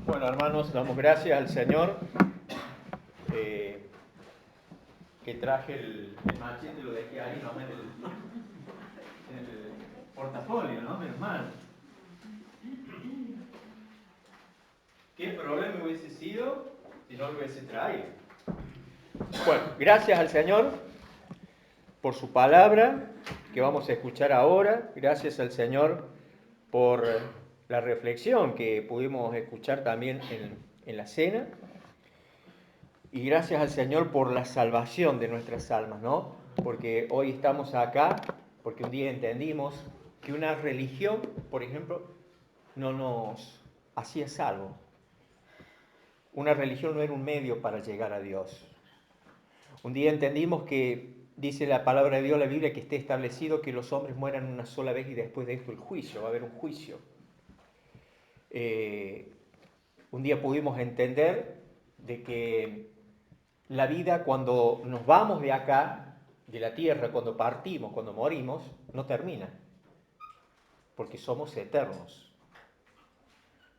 Bueno, hermanos, damos gracias al Señor que traje el machete, lo dejé ahí nomás en el portafolio, ¿no? Menos mal. ¿Qué problema hubiese sido si no lo hubiese traído? Bueno, gracias al Señor por su palabra que vamos a escuchar ahora. Gracias al Señor por la reflexión que pudimos escuchar también en la cena. Y gracias al Señor por la salvación de nuestras almas, ¿no? Porque hoy estamos acá, porque un día entendimos que una religión, por ejemplo, no nos hacía salvos. Una religión no era un medio para llegar a Dios. Un día entendimos que dice la palabra de Dios, la Biblia, que esté establecido que los hombres mueran una sola vez y después de esto el juicio, va a haber un juicio. Un día pudimos entender de que la vida, cuando nos vamos de acá, de la tierra, cuando partimos, cuando morimos, no termina, porque somos eternos.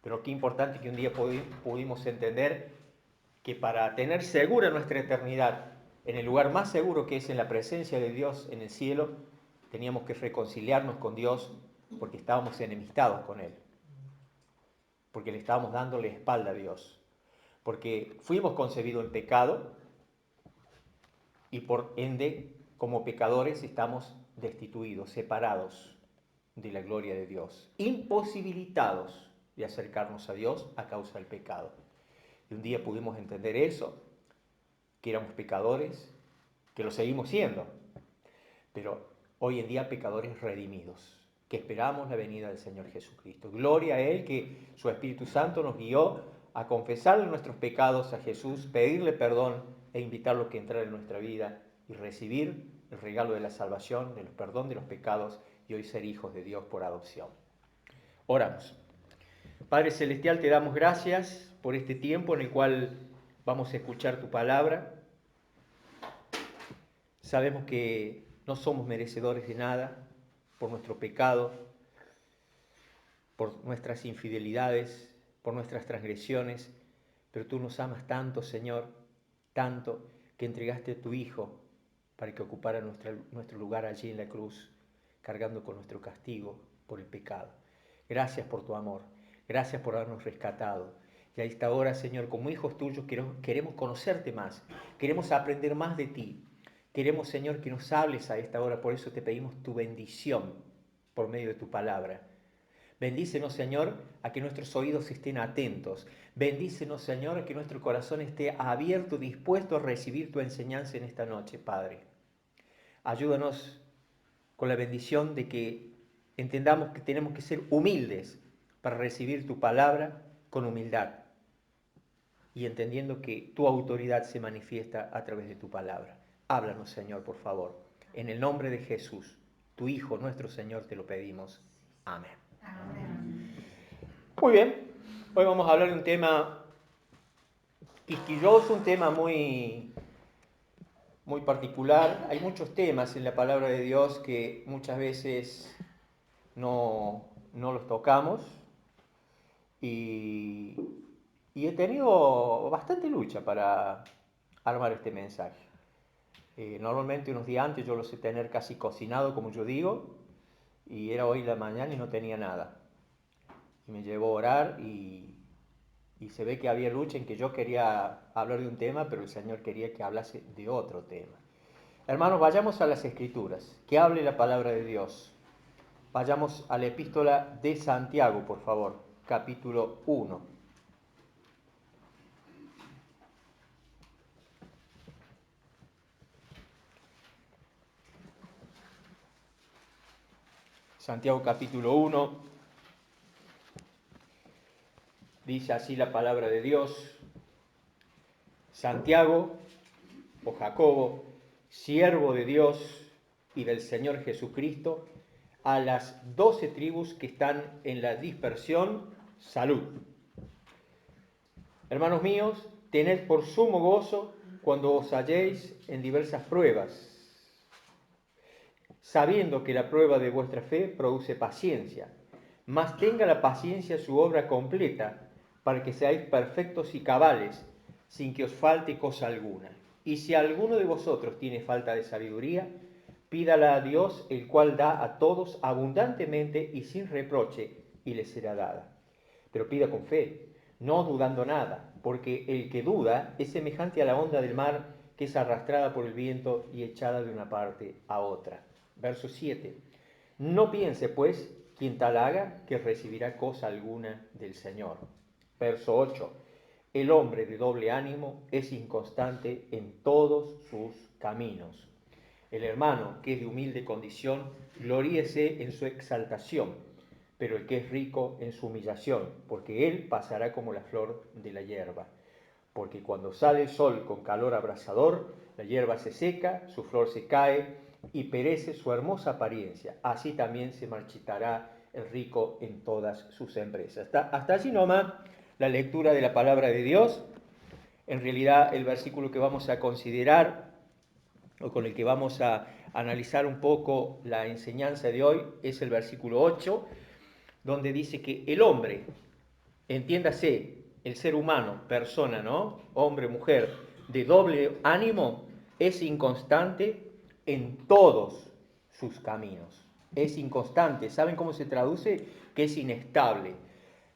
Pero qué importante que un día pudimos entender que para tener segura nuestra eternidad, en el lugar más seguro que es en la presencia de Dios en el cielo, teníamos que reconciliarnos con Dios porque estábamos enemistados con Él, porque le estábamos dando la espalda a Dios, porque fuimos concebidos en pecado, y por ende, como pecadores, estamos destituidos, separados de la gloria de Dios, imposibilitados de acercarnos a Dios a causa del pecado. Y un día pudimos entender eso, que éramos pecadores, que lo seguimos siendo, pero hoy en día pecadores redimidos, que esperamos la venida del Señor Jesucristo. Gloria a Él, que su Espíritu Santo nos guió a confesarle nuestros pecados a Jesús, pedirle perdón e invitarlo a que entrara en nuestra vida y recibir el regalo de la salvación, del perdón de los pecados y hoy ser hijos de Dios por adopción. Oramos. Padre Celestial, te damos gracias por este tiempo en el cual vamos a escuchar tu palabra. Sabemos que no somos merecedores de nada por nuestro pecado, por nuestras infidelidades, por nuestras transgresiones, pero tú nos amas tanto, Señor, tanto, que entregaste a tu Hijo para que ocupara nuestro lugar allí en la cruz, cargando con nuestro castigo por el pecado. Gracias por tu amor, gracias por habernos rescatado. Y a esta hora, Señor, como hijos tuyos, queremos conocerte más, queremos aprender más de ti. Queremos, Señor, que nos hables a esta hora, por eso te pedimos tu bendición por medio de tu palabra. Bendícenos, Señor, a que nuestros oídos estén atentos. Bendícenos, Señor, a que nuestro corazón esté abierto, dispuesto a recibir tu enseñanza en esta noche, Padre. Ayúdanos con la bendición de que entendamos que tenemos que ser humildes para recibir tu palabra con humildad y entendiendo que tu autoridad se manifiesta a través de tu palabra. Háblanos, Señor, por favor. En el nombre de Jesús, tu Hijo, nuestro Señor, te lo pedimos. Amén. Amén. Muy bien, hoy vamos a hablar de un tema quisquilloso, un tema muy particular. Hay muchos temas en la palabra de Dios que muchas veces no los tocamos y, y he tenido bastante lucha para armar este mensaje. Normalmente unos días antes yo lo sé tener casi cocinado, como yo digo, y era hoy la mañana y no tenía nada. Y me llevó a orar y se ve que había lucha en que yo quería hablar de un tema, pero el Señor quería que hablase de otro tema. Hermanos, vayamos a las Escrituras, que hable la palabra de Dios. Vayamos a la epístola de Santiago, por favor, capítulo 1. Santiago capítulo 1, dice así la palabra de Dios. Santiago, o Jacobo, siervo de Dios y del Señor Jesucristo, a las 12 tribus que están en la dispersión, salud. Hermanos míos, tened por sumo gozo cuando os halléis en diversas pruebas, sabiendo que la prueba de vuestra fe produce paciencia, mas tenga la paciencia su obra completa, para que seáis perfectos y cabales, sin que os falte cosa alguna. Y si alguno de vosotros tiene falta de sabiduría, pídala a Dios, el cual da a todos abundantemente y sin reproche, y le será dada. Pero pida con fe, no dudando nada, porque el que duda es semejante a la onda del mar que es arrastrada por el viento y echada de una parte a otra. Verso 7. No piense, pues, quien tal haga, que recibirá cosa alguna del Señor. Verso 8. El hombre de doble ánimo es inconstante en todos sus caminos. El hermano que es de humilde condición, gloríese en su exaltación, pero el que es rico en su humillación, porque él pasará como la flor de la hierba. Porque cuando sale el sol con calor abrasador, la hierba se seca, su flor se cae y perece su hermosa apariencia. Así también se marchitará el rico en todas sus empresas. Hasta allí nomás la lectura de la palabra de Dios. En realidad el versículo que vamos a considerar o con el que vamos a analizar un poco la enseñanza de hoy es el versículo 8, donde dice que el hombre, entiéndase, el ser humano, persona, ¿no? Hombre, mujer, de doble ánimo, es inconstante en todos sus caminos. Es inconstante. ¿Saben cómo se traduce? Que es inestable.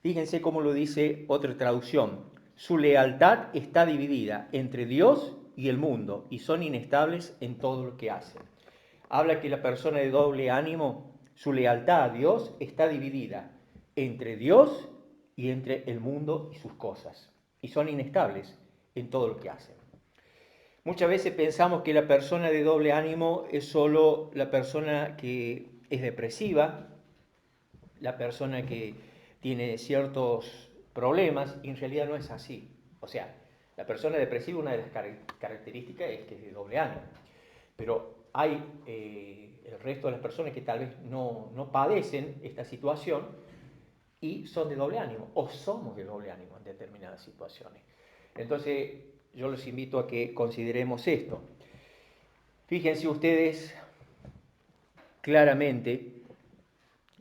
Fíjense cómo lo dice otra traducción. Su lealtad está dividida entre Dios y el mundo y son inestables en todo lo que hacen. Habla que la persona de doble ánimo, su lealtad a Dios está dividida entre Dios y entre el mundo y sus cosas. Y son inestables en todo lo que hacen. Muchas veces pensamos que la persona de doble ánimo es solo la persona que es depresiva, la persona que tiene ciertos problemas, y en realidad no es así. O sea, la persona depresiva, una de las características es que es de doble ánimo. Pero hay el resto de las personas que tal vez no padecen esta situación y son de doble ánimo, o somos de doble ánimo en determinadas situaciones. Entonces, yo los invito a que consideremos esto. Fíjense ustedes claramente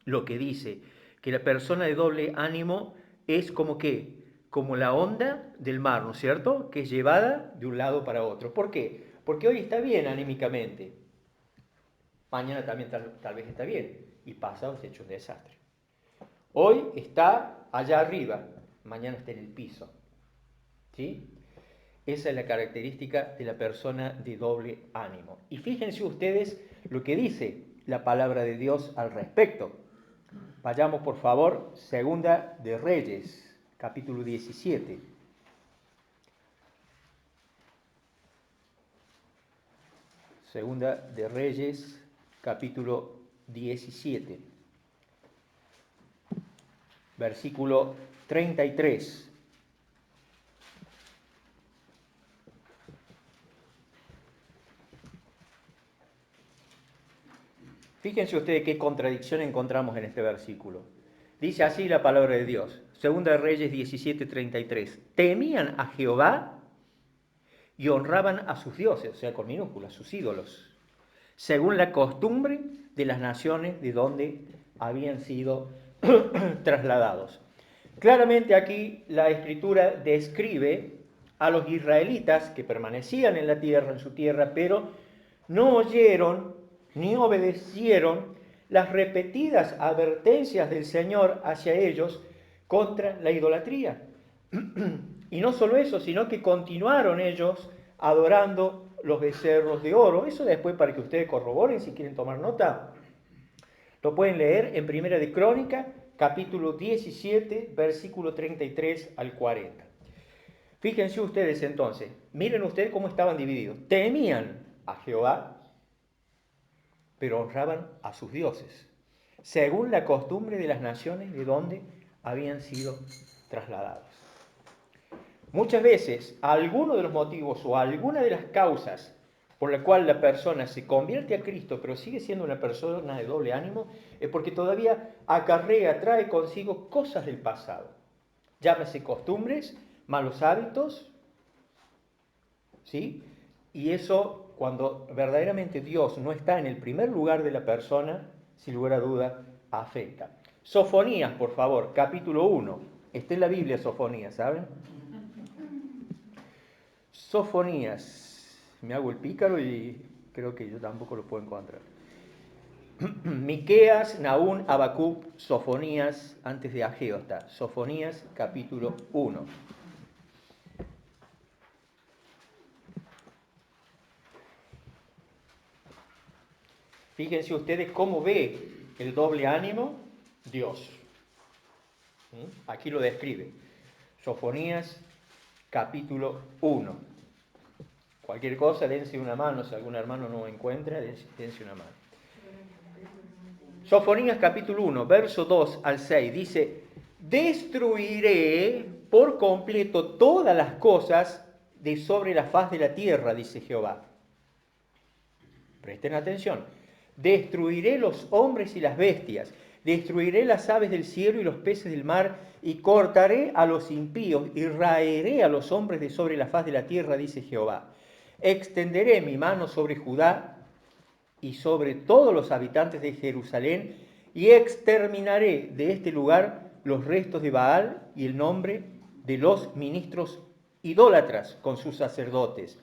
lo que dice, que la persona de doble ánimo es como que, como la onda del mar, ¿no es cierto?, que es llevada de un lado para otro. ¿Por qué? Porque hoy está bien anímicamente, mañana también tal vez está bien, y pasado se ha hecho un desastre. Hoy está allá arriba, mañana está en el piso. ¿Sí? Esa es la característica de la persona de doble ánimo. Y fíjense ustedes lo que dice la palabra de Dios al respecto. Vayamos por favor, Segunda de Reyes, capítulo 17. Segunda de Reyes, capítulo 17. Versículo 33. Fíjense ustedes qué contradicción encontramos en este versículo. Dice así la palabra de Dios. Segunda de Reyes 17:33. Temían a Jehová y honraban a sus dioses, o sea, con minúsculas, sus ídolos, según la costumbre de las naciones de donde habían sido trasladados. Claramente aquí la Escritura describe a los israelitas que permanecían en la tierra, en su tierra, pero no oyeron ni obedecieron las repetidas advertencias del Señor hacia ellos contra la idolatría. Y no solo eso, sino que continuaron ellos adorando los becerros de oro. Eso después para que ustedes corroboren si quieren tomar nota. Lo pueden leer en Primera de Crónica, capítulo 17, versículo 33 al 40. Fíjense ustedes entonces, miren ustedes cómo estaban divididos. Temían a Jehová, pero honraban a sus dioses, según la costumbre de las naciones de donde habían sido trasladados. Muchas veces, alguno de los motivos o alguna de las causas por la cual la persona se convierte a Cristo, pero sigue siendo una persona de doble ánimo, es porque todavía trae consigo cosas del pasado. Llámese costumbres, malos hábitos, ¿sí? Y eso, cuando verdaderamente Dios no está en el primer lugar de la persona, sin lugar a duda, afecta. Sofonías, por favor, capítulo 1. Está en la Biblia Sofonías, ¿saben? Sofonías. Me hago el pícaro y creo que yo tampoco lo puedo encontrar. Miqueas, Nahum, Habacuc, Sofonías, antes de Ageo está. Sofonías, capítulo 1. Fíjense ustedes cómo ve el doble ánimo Dios. Aquí lo describe. Sofonías, capítulo 1. Cualquier cosa, dense una mano. Si algún hermano no encuentra, dense una mano. Sofonías, capítulo 1, verso 2 al 6, dice: destruiré por completo todas las cosas de sobre la faz de la tierra, dice Jehová. Presten atención. Destruiré los hombres y las bestias, destruiré las aves del cielo y los peces del mar, y cortaré a los impíos, y raeré a los hombres de sobre la faz de la tierra, dice Jehová. Extenderé mi mano sobre Judá y sobre todos los habitantes de Jerusalén, y exterminaré de este lugar los restos de Baal y el nombre de los ministros idólatras con sus sacerdotes,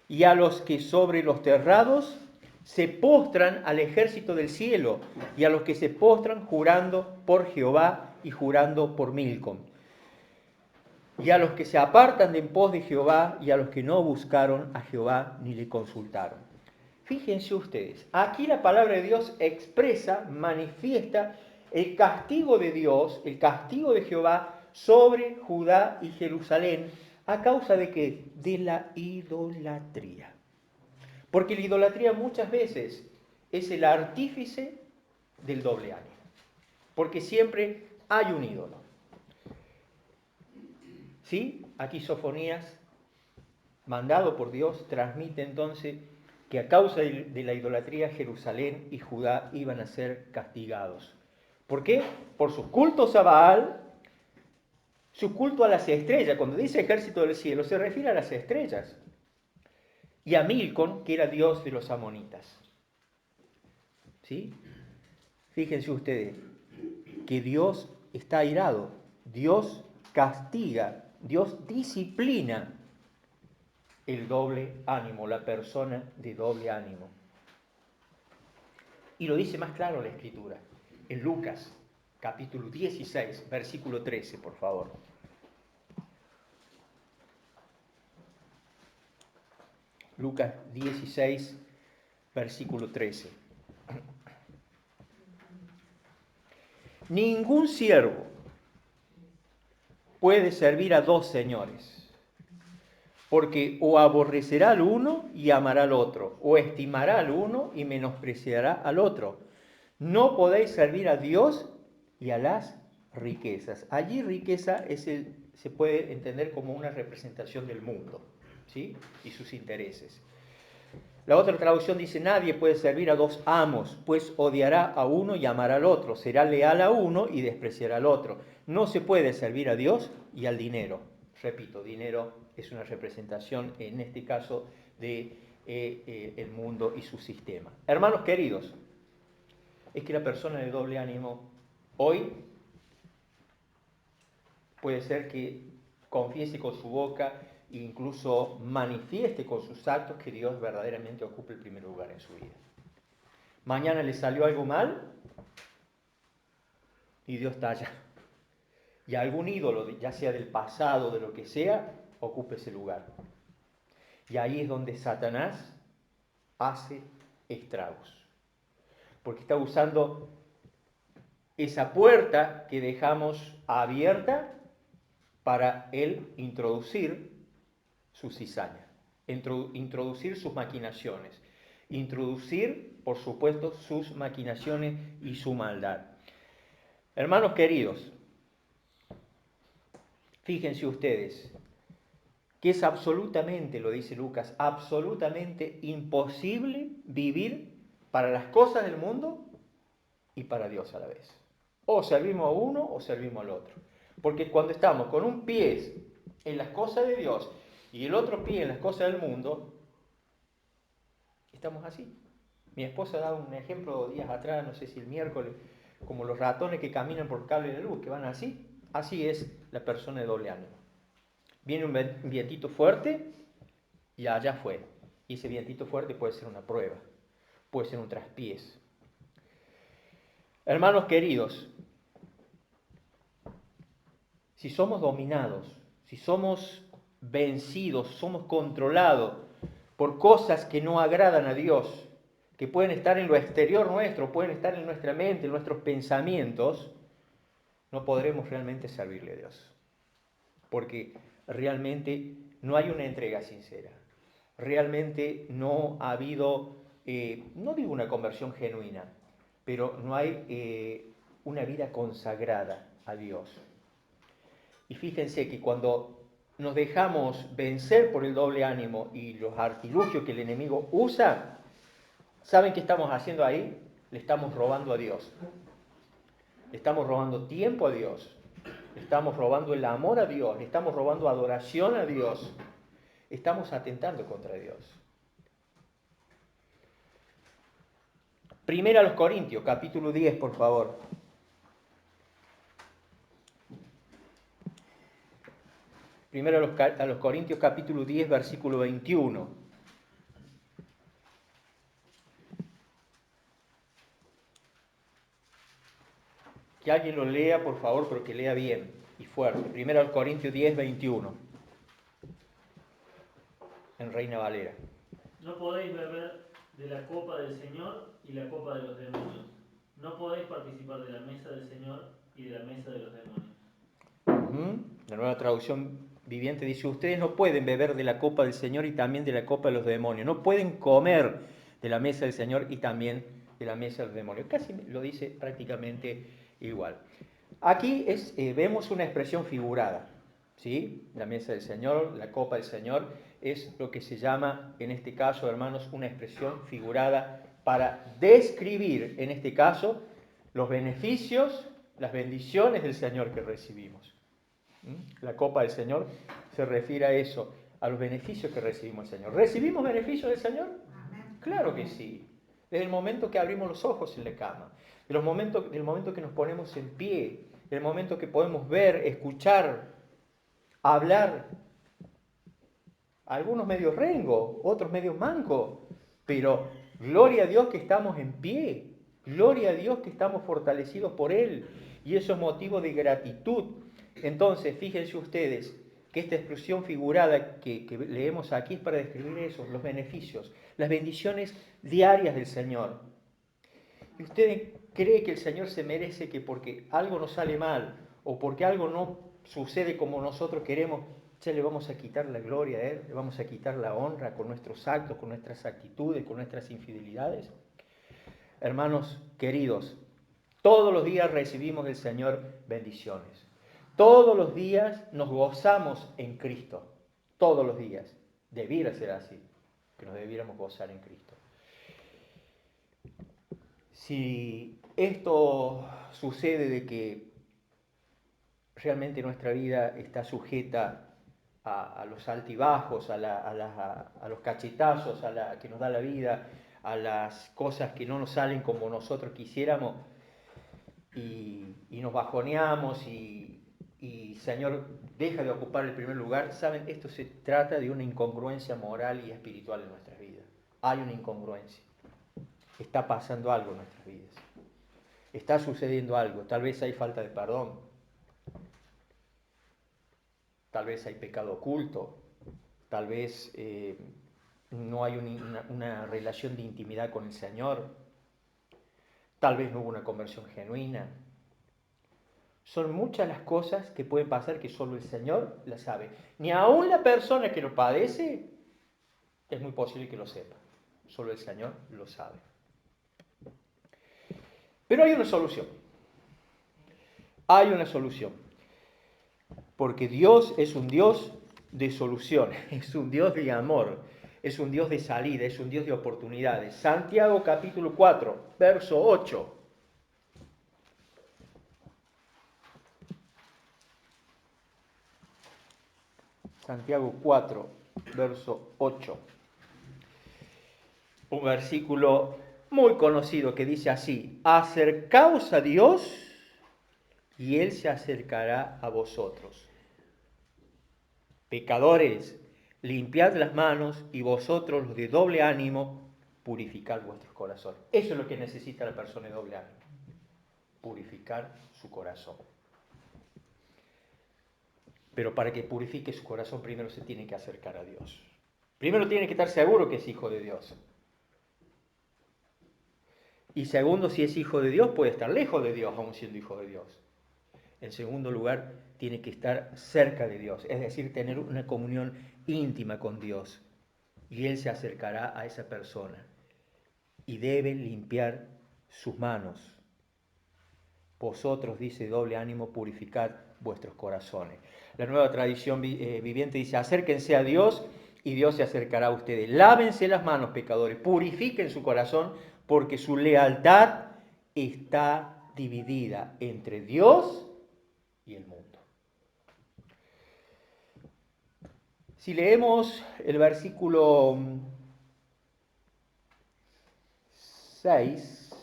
y a los que sobre los terrados se postran al ejército del cielo, y a los que se postran jurando por Jehová y jurando por Milcom, y a los que se apartan de en pos de Jehová, y a los que no buscaron a Jehová ni le consultaron. Fíjense ustedes, aquí la palabra de Dios expresa, manifiesta el castigo de Dios, el castigo de Jehová sobre Judá y Jerusalén. ¿A causa de qué? De la idolatría. Porque la idolatría muchas veces es el artífice del doble ánimo. Porque siempre hay un ídolo. ¿Sí? Aquí Sofonías, mandado por Dios, transmite entonces que a causa de la idolatría Jerusalén y Judá iban a ser castigados. ¿Por qué? Por sus cultos a Baal, su culto a las estrellas. Cuando dice ejército del cielo se refiere a las estrellas. Y a Milcom, que era dios de los amonitas. ¿Sí? Fíjense ustedes que Dios está airado, Dios castiga, Dios disciplina el doble ánimo, la persona de doble ánimo. Y lo dice más claro la Escritura, en Lucas, capítulo 16, versículo 13, por favor. Lucas 16, versículo 13. Ningún siervo puede servir a dos señores, porque o aborrecerá al uno y amará al otro, o estimará al uno y menospreciará al otro. No podéis servir a Dios y a las riquezas. Allí riqueza se puede entender como una representación del mundo, ¿sí? Y sus intereses. La otra traducción dice: nadie puede servir a dos amos, pues odiará a uno y amará al otro, será leal a uno y despreciará al otro. No se puede servir a Dios y al dinero. Repito, dinero es una representación, en este caso, de el mundo y su sistema. Hermanos queridos, es que la persona de doble ánimo hoy puede ser que confiese con su boca e incluso manifieste con sus actos que Dios verdaderamente ocupe el primer lugar en su vida. Mañana le salió algo mal y Dios está allá. Y algún ídolo, ya sea del pasado, de lo que sea, ocupe ese lugar. Y ahí es donde Satanás hace estragos. Porque está usando esa puerta que dejamos abierta para él introducir su cizaña, introducir sus maquinaciones, introducir, por supuesto, sus maquinaciones y su maldad. Hermanos queridos, fíjense ustedes que es absolutamente, lo dice Lucas, absolutamente imposible vivir para las cosas del mundo y para Dios a la vez. O servimos a uno o servimos al otro. Porque cuando estamos con un pie en las cosas de Dios y el otro pie en las cosas del mundo, estamos así. Mi esposa daba un ejemplo días atrás, no sé si el miércoles, como los ratones que caminan por cable de luz, que van así. Así es la persona de doble ánimo. Viene un vientito fuerte y allá fue. Y ese vientito fuerte puede ser una prueba, puede ser un traspiés. Hermanos queridos, si somos dominados, si somos vencidos, somos controlados por cosas que no agradan a Dios, que pueden estar en lo exterior nuestro, pueden estar en nuestra mente, en nuestros pensamientos, no podremos realmente servirle a Dios. Porque realmente no hay una entrega sincera. Realmente no ha habido, no digo una conversión genuina, pero no hay una vida consagrada a Dios. Y fíjense que cuando nos dejamos vencer por el doble ánimo y los artilugios que el enemigo usa, ¿saben qué estamos haciendo ahí? Le estamos robando a Dios. Le estamos robando tiempo a Dios. Le estamos robando el amor a Dios. Le estamos robando adoración a Dios. Estamos atentando contra Dios. Primera a los Corintios, capítulo 10, por favor. Primero a los Corintios, capítulo 10, versículo 21. Que alguien lo lea, por favor, pero que lea bien y fuerte. Primero a los Corintios 10, 21. En Reina Valera. No podéis beber de la copa del Señor y la copa de los demonios. No podéis participar de la mesa del Señor y de la mesa de los demonios. La nueva traducción viviente dice, ustedes no pueden beber de la copa del Señor y también de la copa de los demonios. No pueden comer de la mesa del Señor y también de la mesa de los demonios. Casi lo dice prácticamente igual. Aquí vemos una expresión figurada. ¿Sí? La mesa del Señor, la copa del Señor, es lo que se llama, en este caso, hermanos, una expresión figurada para describir, en este caso, los beneficios, las bendiciones del Señor que recibimos. La copa del Señor se refiere a eso, a los beneficios que recibimos del Señor. ¿Recibimos beneficios del Señor? Claro que sí. Desde el momento que abrimos los ojos en la cama, del momento que nos ponemos en pie, del momento que podemos ver, escuchar, hablar, algunos medios rengo, otros medios manco, pero gloria a Dios que estamos en pie, gloria a Dios que estamos fortalecidos por Él, y eso es motivo de gratitud. Entonces, fíjense ustedes que esta expresión figurada que leemos aquí es para describir eso, los beneficios, las bendiciones diarias del Señor. ¿Y usted cree que el Señor se merece que porque algo nos sale mal o porque algo no sucede como nosotros queremos, ya le vamos a quitar la gloria a Él, le vamos a quitar la honra con nuestros actos, con nuestras actitudes, con nuestras infidelidades? Hermanos queridos, todos los días recibimos del Señor bendiciones. Todos los días nos gozamos en Cristo. Todos los días. Debiera ser así, que nos debiéramos gozar en Cristo. Si esto sucede de que realmente nuestra vida está sujeta a los altibajos, a los cachetazos que nos da la vida, a las cosas que no nos salen como nosotros quisiéramos, y nos bajoneamos y Señor deja de ocupar el primer lugar, saben, esto se trata de una incongruencia moral y espiritual en nuestras vidas. Hay una incongruencia. Está pasando algo en nuestras vidas. Está sucediendo algo. Tal vez hay falta de perdón. Tal vez hay pecado oculto. Tal vez no hay una relación de intimidad con el Señor. Tal vez no hubo una conversión genuina. Son muchas las cosas que pueden pasar que solo el Señor las sabe. Ni aún la persona que lo padece es muy posible que lo sepa. Solo el Señor lo sabe. Pero hay una solución. Hay una solución. Porque Dios es un Dios de solución, es un Dios de amor, es un Dios de salida, es un Dios de oportunidades. Santiago capítulo 4, verso 8. Santiago 4, verso 8. Un versículo muy conocido que dice así: acercaos a Dios y Él se acercará a vosotros. Pecadores, limpiad las manos, y vosotros, los de doble ánimo, purificad vuestros corazones. Eso es lo que necesita la persona de doble ánimo, purificar su corazón. Pero para que purifique su corazón, primero se tiene que acercar a Dios. Primero tiene que estar seguro que es hijo de Dios. Y segundo, si es hijo de Dios, puede estar lejos de Dios, aún siendo hijo de Dios. En segundo lugar, tiene que estar cerca de Dios, es decir, tener una comunión íntima con Dios. Y Él se acercará a esa persona y debe limpiar sus manos. Vosotros, dice doble ánimo, purificad vuestros corazones. La Nueva Tradición Viviente dice, acérquense a Dios y Dios se acercará a ustedes. Lávense las manos, pecadores, purifiquen su corazón, porque su lealtad está dividida entre Dios y el mundo. Si leemos el versículo 6,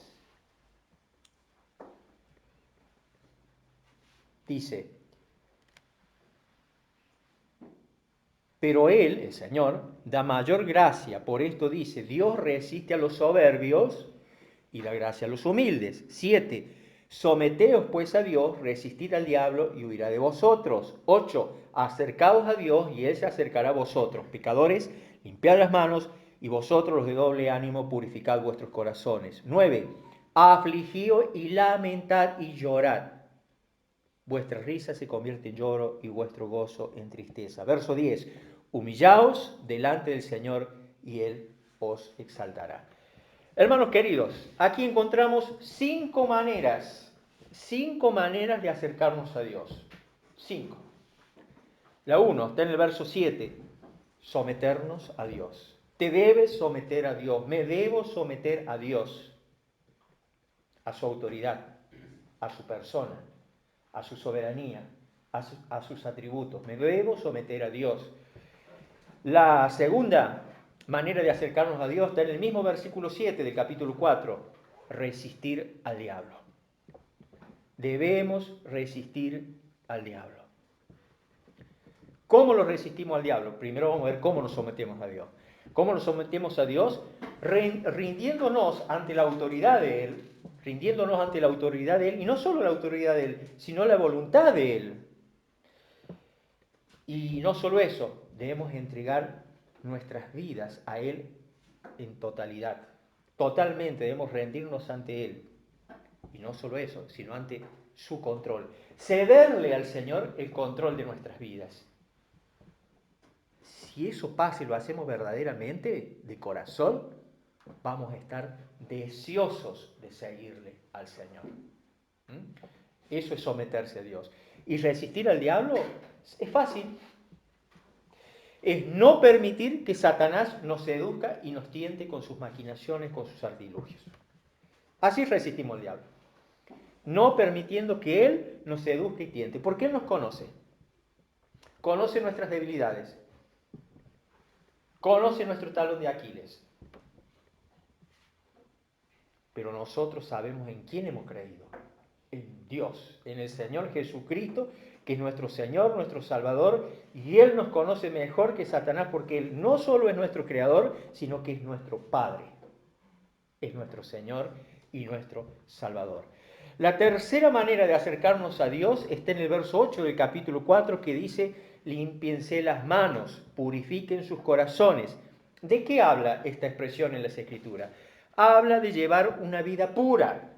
dice, pero Él, el Señor, da mayor gracia. Por esto dice, Dios resiste a los soberbios y da gracia a los humildes. 7. Someteos pues a Dios, resistid al diablo y huirá de vosotros. 8. Acercaos a Dios y Él se acercará a vosotros. Pecadores, limpiad las manos, y vosotros los de doble ánimo purificad vuestros corazones. 9. Afligíos y lamentad y llorad. Vuestra risa se convierte en lloro y vuestro gozo en tristeza. Verso 10. Humillaos delante del Señor y Él os exaltará. Hermanos queridos, aquí encontramos 5 maneras de acercarnos a Dios. 5. La 1 está en el verso 7. Someternos a Dios. Te debes someter a Dios. Me debo someter a Dios. A su autoridad, a su persona, a su soberanía, a sus atributos. Me debo someter a Dios. La segunda manera de acercarnos a Dios está en el mismo versículo 7 del capítulo 4. Resistir al diablo. Debemos resistir al diablo. ¿Cómo lo resistimos al diablo? Primero vamos a ver cómo nos sometemos a Dios. ¿Cómo nos sometemos a Dios? Rindiéndonos ante la autoridad de Él. Rindiéndonos ante la autoridad de Él. Y no solo la autoridad de Él, sino la voluntad de Él. Y no solo eso, debemos entregar nuestras vidas a Él en totalidad. Totalmente debemos rendirnos ante Él. Y no solo eso, sino ante su control. Cederle al Señor el control de nuestras vidas. Si eso pasa y lo hacemos verdaderamente, de corazón, vamos a estar deseosos de seguirle al Señor. Eso es someterse a Dios. Y resistir al diablo es fácil. Es no permitir que Satanás nos seduzca y nos tiente con sus maquinaciones, con sus artilugios. Así resistimos al diablo. No permitiendo que Él nos seduzca y tiente. Porque Él nos conoce. Conoce nuestras debilidades. Conoce nuestro talón de Aquiles. Pero nosotros sabemos en quién hemos creído. En Dios, en el Señor Jesucristo, que es nuestro Señor, nuestro Salvador, y Él nos conoce mejor que Satanás, porque Él no solo es nuestro Creador, sino que es nuestro Padre. Es nuestro Señor y nuestro Salvador. La tercera manera de acercarnos a Dios está en el verso 8 del capítulo 4, que dice, límpiense las manos, purifiquen sus corazones. ¿De qué habla esta expresión en las Escrituras? Habla de llevar una vida pura,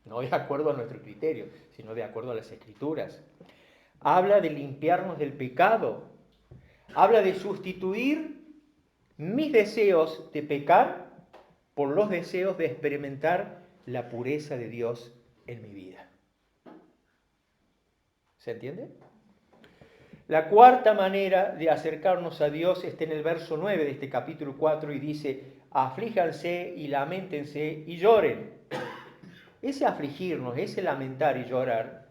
no de acuerdo a nuestro criterio, sino de acuerdo a las Escrituras. Habla de limpiarnos del pecado. Habla de sustituir mis deseos de pecar por los deseos de experimentar la pureza de Dios en mi vida. ¿Se entiende? La cuarta manera de acercarnos a Dios está en el verso 9 de este capítulo 4 y dice, aflíjanse y lamentense y lloren. Ese afligirnos, ese lamentar y llorar,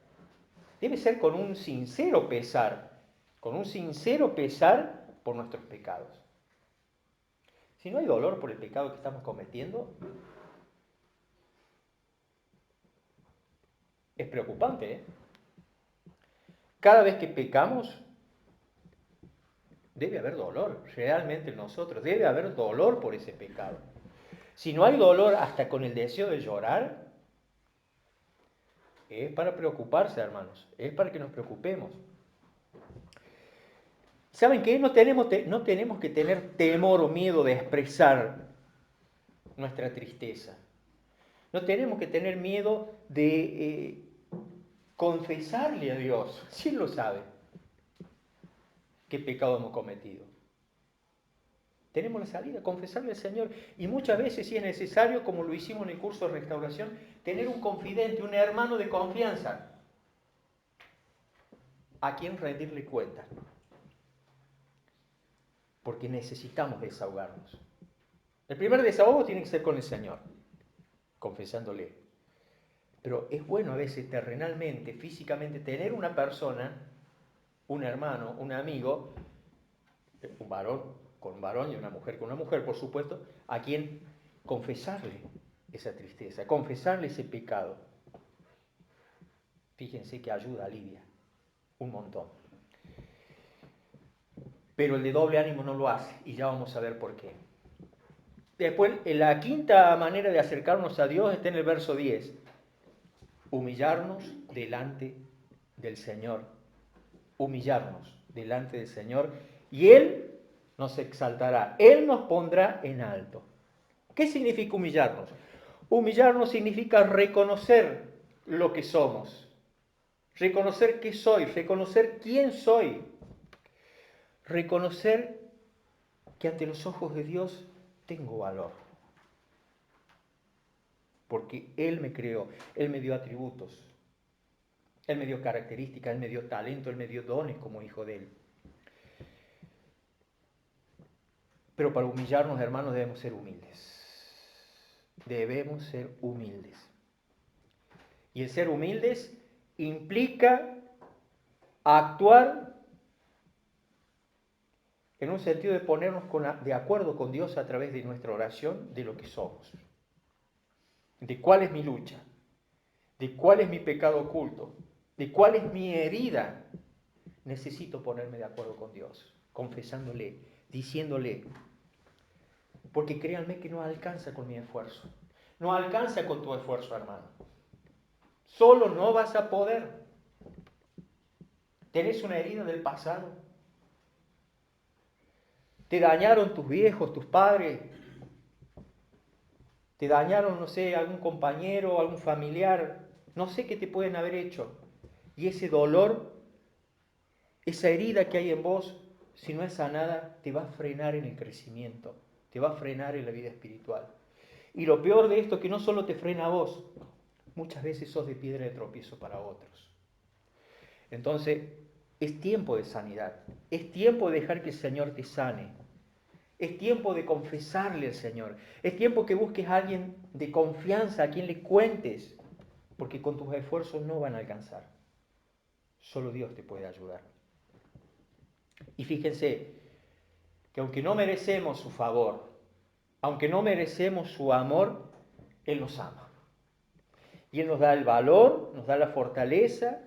debe ser con un sincero pesar por nuestros pecados. Si no hay dolor por el pecado que estamos cometiendo, Es preocupante, ¿eh? Cada vez que pecamos, debe haber dolor realmente en nosotros, debe haber dolor por ese pecado. Si no hay dolor hasta con el deseo de llorar, es para preocuparse, hermanos, es para que nos preocupemos. ¿Saben qué? No tenemos que tener temor o miedo de expresar nuestra tristeza. No tenemos que tener miedo de confesarle a Dios, si Él lo sabe, qué pecado hemos cometido. Tenemos la salida, confesarle al Señor. Y muchas veces, si es necesario, como lo hicimos en el curso de restauración, tener un confidente, un hermano de confianza, a quien rendirle cuentas. Porque necesitamos desahogarnos. El primer desahogo tiene que ser con el Señor, confesándole. Pero es bueno a veces terrenalmente, físicamente, tener una persona, un hermano, un amigo, un varón con un varón y una mujer con una mujer, por supuesto, a quien confesarle esa tristeza, confesarle ese pecado. Fíjense que ayuda, alivia un montón. Pero el de doble ánimo no lo hace, y ya vamos a ver por qué. Después, la quinta manera de acercarnos a Dios está en el verso 10. Humillarnos delante del Señor. Humillarnos delante del Señor. Y Él nos exaltará. Él nos pondrá en alto. ¿Qué significa humillarnos? Humillarnos significa reconocer lo que somos. Reconocer qué soy. Reconocer quién soy. Reconocer que ante los ojos de Dios tengo valor. Porque Él me creó, Él me dio atributos, Él me dio características, Él me dio talento, Él me dio dones como hijo de Él. Pero para humillarnos, hermanos, debemos ser humildes. Debemos ser humildes. Y el ser humildes implica actuar en un sentido de ponernos de acuerdo con Dios a través de nuestra oración de lo que somos. De cuál es mi lucha, de cuál es mi pecado oculto, de cuál es mi herida. Necesito ponerme de acuerdo con Dios, confesándole, diciéndole, porque créanme que no alcanza con mi esfuerzo, no alcanza con tu esfuerzo, hermano. Solo no vas a poder. ¿Tenés una herida del pasado? ¿Te dañaron tus viejos, tus padres? ¿Te dañaron, no sé, algún compañero, algún familiar? No sé qué te pueden haber hecho. Y ese dolor, esa herida que hay en vos, si no es sanada, te va a frenar en el crecimiento, te va a frenar en la vida espiritual. Y lo peor de esto es que no solo te frena a vos, muchas veces sos de piedra de tropiezo para otros. Entonces, es tiempo de sanidad, es tiempo de dejar que el Señor te sane, es tiempo de confesarle al Señor, es tiempo que busques a alguien de confianza, a quien le cuentes, porque con tus esfuerzos no van a alcanzar. Solo Dios te puede ayudar. Y fíjense que aunque no merecemos su favor, aunque no merecemos su amor, Él nos ama. Y Él nos da el valor, nos da la fortaleza,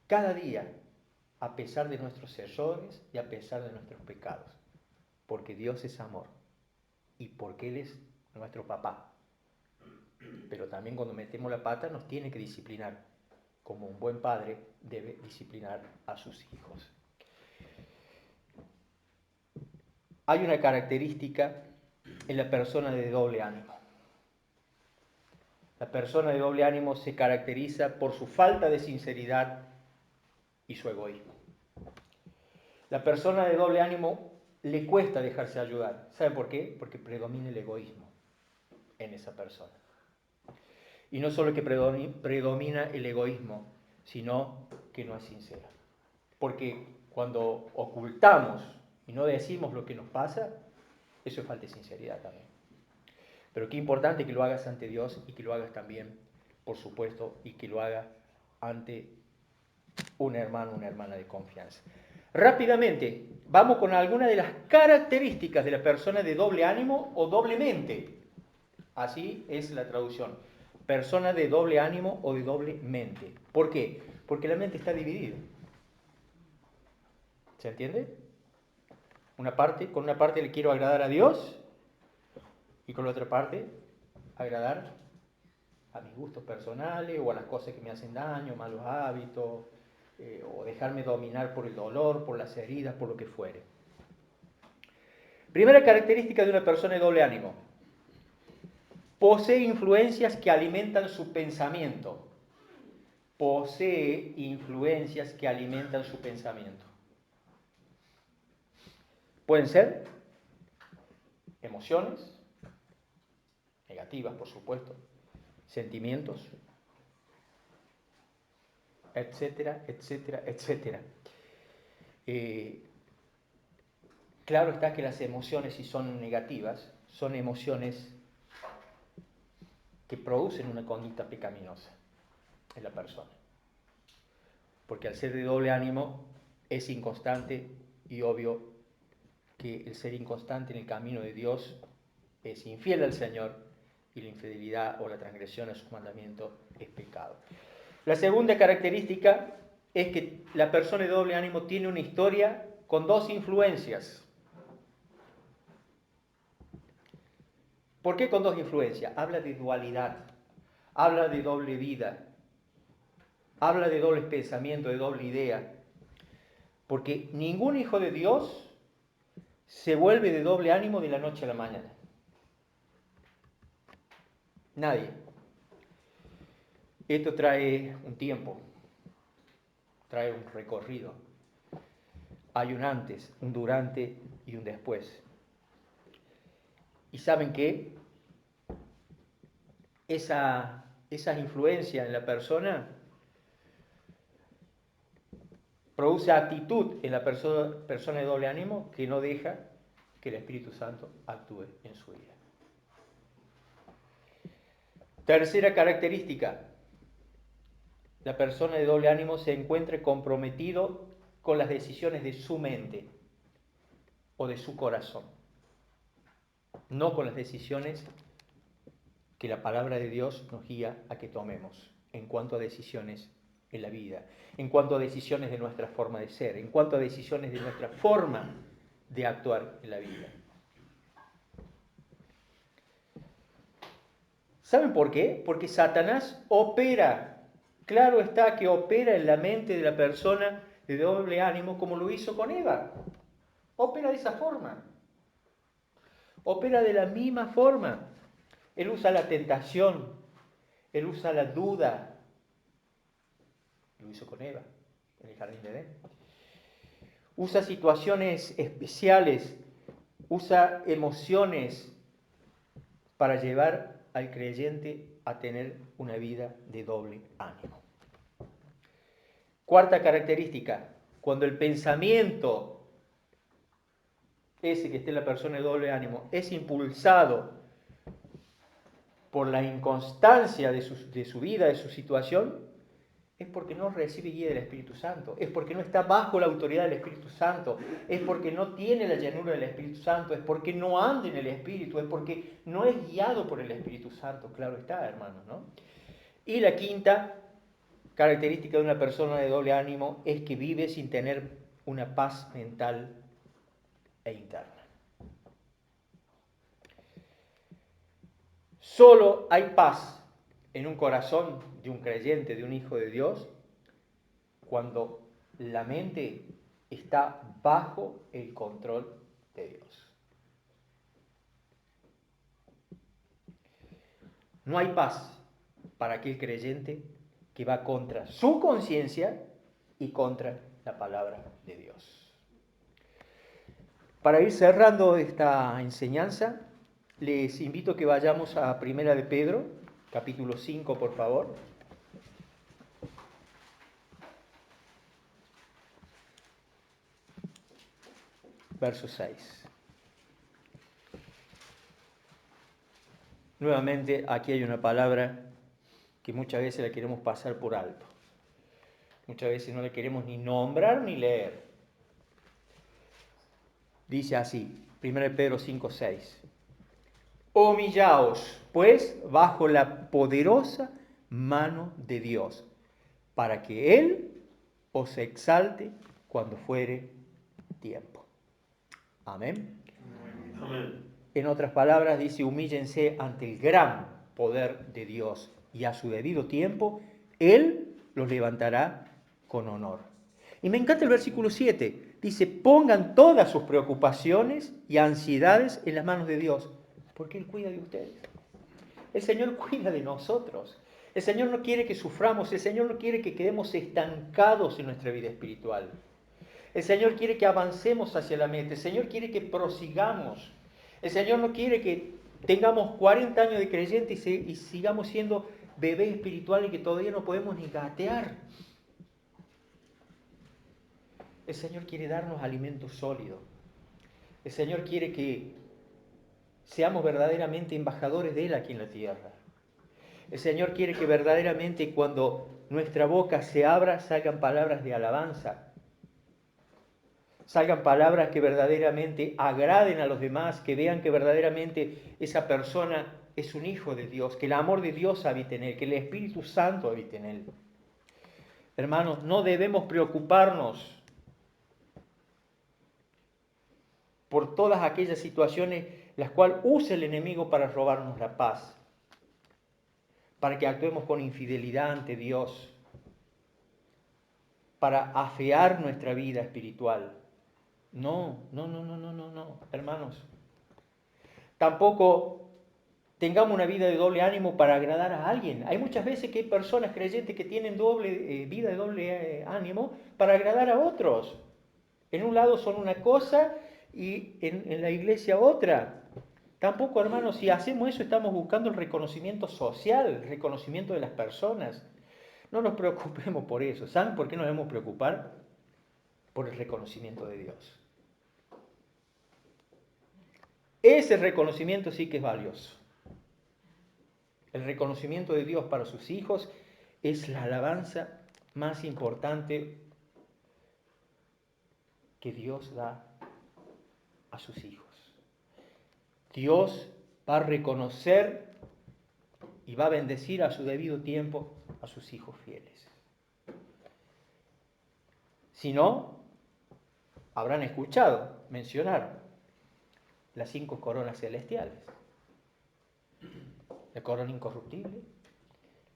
cada día, a pesar de nuestros errores y a pesar de nuestros pecados. Porque Dios es amor y porque Él es nuestro papá. Pero también cuando metemos la pata nos tiene que disciplinar. Como un buen padre debe disciplinar a sus hijos. Hay una característica en la persona de doble ánimo. La persona de doble ánimo se caracteriza por su falta de sinceridad y su egoísmo. La persona de doble ánimo le cuesta dejarse ayudar. ¿Sabe por qué? Porque predomina el egoísmo en esa persona. Y no solo que predomina el egoísmo, sino que no es sincera. Porque cuando ocultamos y no decimos lo que nos pasa, eso es falta de sinceridad también. Pero qué importante que lo hagas ante Dios y que lo hagas también, por supuesto, y que lo hagas ante un hermano, una hermana de confianza. Rápidamente, vamos con algunas de las características de la persona de doble ánimo o doblemente. Así es la traducción. persona de doble ánimo o de doble mente. ¿Por qué? Porque la mente está dividida. ¿Se entiende? Con una parte le quiero agradar a Dios y con la otra parte agradar a mis gustos personales o a las cosas que me hacen daño, malos hábitos, o dejarme dominar por el dolor, por las heridas, por lo que fuere. Primera característica de una persona de doble ánimo: posee influencias que alimentan su pensamiento. Posee influencias que alimentan su pensamiento. Pueden ser emociones, negativas por supuesto, sentimientos, etcétera, etcétera, etcétera. Claro está que las emociones, si son negativas, son emociones que producen una conducta pecaminosa en la persona. Porque al ser de doble ánimo es inconstante y obvio que el ser inconstante en el camino de Dios es infiel al Señor y la infidelidad o la transgresión a sus mandamientos es pecado. La segunda característica es que la persona de doble ánimo tiene una historia con dos influencias. ¿Por qué con dos influencias? Habla de dualidad, habla de doble vida, habla de doble pensamiento, de doble idea. Porque ningún hijo de Dios se vuelve de doble ánimo de la noche a la mañana. Nadie. Esto trae un tiempo, trae un recorrido. Hay un antes, un durante y un después. ¿Y saben qué? Esa influencia en la persona produce actitud en la persona de doble ánimo que no deja que el Espíritu Santo actúe en su vida. Tercera característica: la persona de doble ánimo se encuentra comprometido con las decisiones de su mente o de su corazón, no con las decisiones que la palabra de Dios nos guía a que tomemos en cuanto a decisiones en la vida, en cuanto a decisiones de nuestra forma de ser, en cuanto a decisiones de nuestra forma de actuar en la vida. ¿Saben por qué? Porque Satanás opera, claro está que opera en la mente de la persona de doble ánimo como lo hizo con Eva. Opera de esa forma. Opera de la misma forma. Él usa la tentación, él usa la duda. Lo hizo con Eva en el jardín de Edén. Usa situaciones especiales, usa emociones para llevar al creyente a tener una vida de doble ánimo. Cuarta característica: cuando el pensamiento, ese que esté en la persona de doble ánimo, es impulsado por la inconstancia de su vida, de su situación, es porque no recibe guía del Espíritu Santo, es porque no está bajo la autoridad del Espíritu Santo, es porque no tiene la llenura del Espíritu Santo, es porque no anda en el Espíritu, es porque no es guiado por el Espíritu Santo. Claro está, hermanos, ¿no? Y la quinta característica de una persona de doble ánimo es que vive sin tener una paz mental e interna. Solo hay paz en un corazón de un creyente, de un hijo de Dios, cuando la mente está bajo el control de Dios. No hay paz para aquel creyente que va contra su conciencia y contra la palabra de Dios. Para ir cerrando esta enseñanza, les invito a que vayamos a Primera de Pedro, capítulo 5, por favor. Verso 6. Nuevamente, aquí hay una palabra que muchas veces la queremos pasar por alto. Muchas veces no la queremos ni nombrar ni leer. Dice así, 1 Pedro 5, 6. Humillaos, pues, bajo la poderosa mano de Dios, para que Él os exalte cuando fuere tiempo. Amén. Amén. En otras palabras, dice, humíllense ante el gran poder de Dios y a su debido tiempo, Él los levantará con honor. Y me encanta el versículo 7. Dice, pongan todas sus preocupaciones y ansiedades en las manos de Dios, porque Él cuida de ustedes. El Señor cuida de nosotros. El Señor no quiere que suframos, el Señor no quiere que quedemos estancados en nuestra vida espiritual. El Señor quiere que avancemos hacia la meta, el Señor quiere que prosigamos. El Señor no quiere que tengamos 40 años de creyente y sigamos siendo bebés espirituales que todavía no podemos ni gatear. El Señor quiere darnos alimento sólido. El Señor quiere que seamos verdaderamente embajadores de Él aquí en la tierra. El Señor quiere que verdaderamente cuando nuestra boca se abra salgan palabras de alabanza, salgan palabras que verdaderamente agraden a los demás, que vean que verdaderamente esa persona es un hijo de Dios, que el amor de Dios habita en él, que el Espíritu Santo habita en él. Hermanos, no debemos preocuparnos por todas aquellas situaciones las cuales usa el enemigo para robarnos la paz, para que actuemos con infidelidad ante Dios, para afear nuestra vida espiritual. No, hermanos. Tampoco tengamos una vida de doble ánimo para agradar a alguien. Hay muchas veces que hay personas creyentes que tienen vida de doble ánimo para agradar a otros. En un lado son una cosa y en la iglesia otra. Tampoco, hermanos, si hacemos eso estamos buscando el reconocimiento social, el reconocimiento de las personas. No nos preocupemos por eso. ¿Saben por qué nos debemos preocupar? Por el reconocimiento de Dios. Ese reconocimiento sí que es valioso. El reconocimiento de Dios para sus hijos es la alabanza más importante que Dios da a sus hijos. Dios va a reconocer y va a bendecir a su debido tiempo a sus hijos fieles. Si no, habrán escuchado mencionar las 5 coronas celestiales. La corona incorruptible,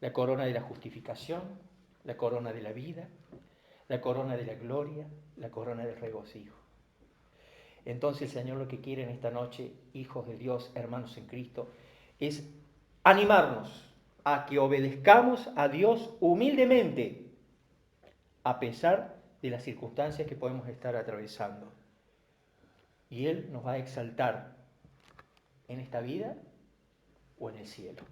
la corona de la justificación, la corona de la vida, la corona de la gloria, la corona del regocijo. Entonces el Señor lo que quiere en esta noche, hijos de Dios, hermanos en Cristo, es animarnos a que obedezcamos a Dios humildemente, a pesar de las circunstancias que podemos estar atravesando. Y Él nos va a exaltar en esta vida o en el cielo.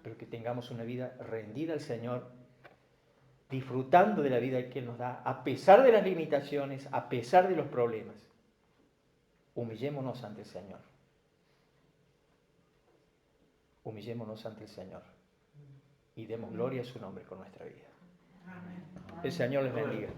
Pero que tengamos una vida rendida al Señor, disfrutando de la vida que Él nos da, a pesar de las limitaciones, a pesar de los problemas. Humillémonos ante el Señor. Humillémonos ante el Señor. Y demos gloria a su nombre con nuestra vida. El Señor les bendiga.